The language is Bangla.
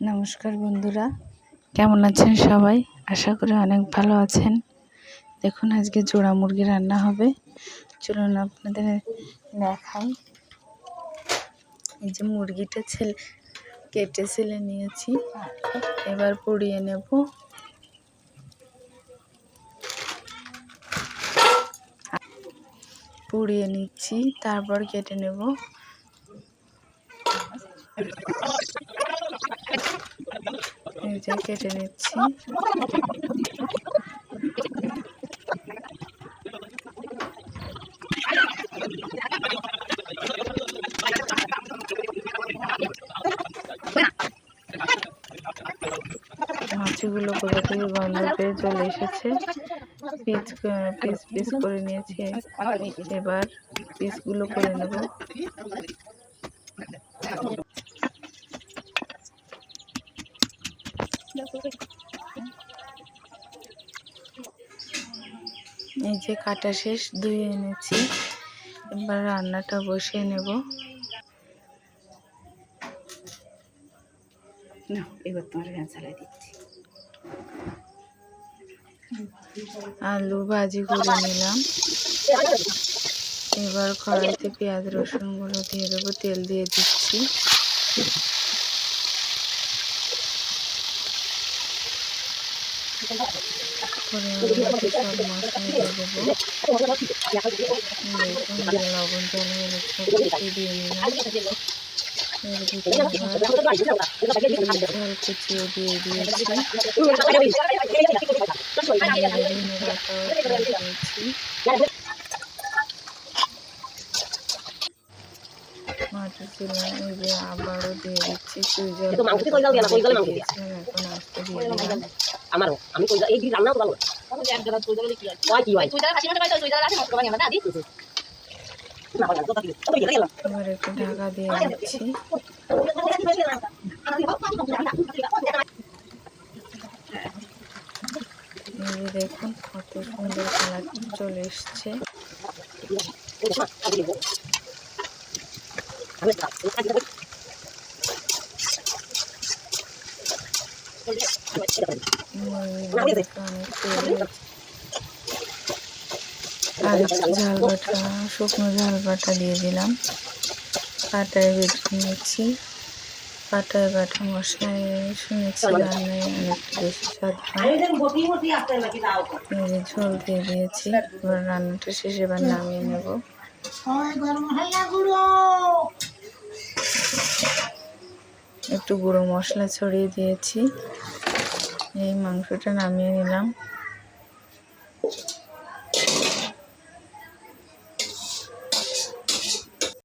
নমস্কার বন্ধুরা, কেমন আছেন সবাই? আশা করি অনেক ভালো আছেন। দেখুন আজকে জোড়া মুরগি রান্না হবে। চলুন আপনাদের দেখাই। এই যে মুরগিটা কেটে ছেলে নিয়েছি, এবার পুড়িয়ে নেব। পুড়িয়ে নিচ্ছি, তারপর কেটে নেব। এই যে কেটে নিচ্ছি। মাছগুলো কোথা থেকে গন্ধ পেয়ে চলে এসেছে। পিস পিস করে নিয়েছি, এবার পিসগুলো করে নেব। এই যে কাটা শেষ, ধুয়ে এনেছি, এবার রান্নাটা বসিয়ে নেব। এবার তোমার চালাই দিচ্ছি। আলু ভাজি করে নিলাম। এবার কড়াইতে পেঁয়াজ রসুনগুলো দিয়ে দেবো, তেল দিয়ে দিচ্ছি। পরিমাণ মতো সব মশলা দিয়ে দেবো। দেখুন লবণ জল হয়ে দিয়ে নিলাম। এর ভিতরে ঝাল কুচিয়ে দিয়ে দিয়েছি। মাটি ছিলাম, এই যে আবারও দিয়ে দিচ্ছি। সুই জল দিয়েছিলাম, এখন আস্তে দিয়ে দিলাম। আমারও আমি এই রান্নাও ভালো এবার একটু ঢাকা দিয়ে দিচ্ছি। দেখুন কত সুন্দর কালার চলে এসছে। আর ঝাল বাটা, শুকনো ঝাল বাটা দিয়ে দিলাম। পাটায় বেটে নিয়েছি। পাটায় বাটা মশলায় শুনেছি রান্নায় অনেকটা বেশি স্বাদ হয়। ঝোল দিয়ে দিয়েছি। এবার রান্নাটা শেষে এবার নামিয়ে নেব। একটু গুঁড়ো মশলা ছড়িয়ে দিয়েছি। এই মাংসটা নামিয়ে নিলাম।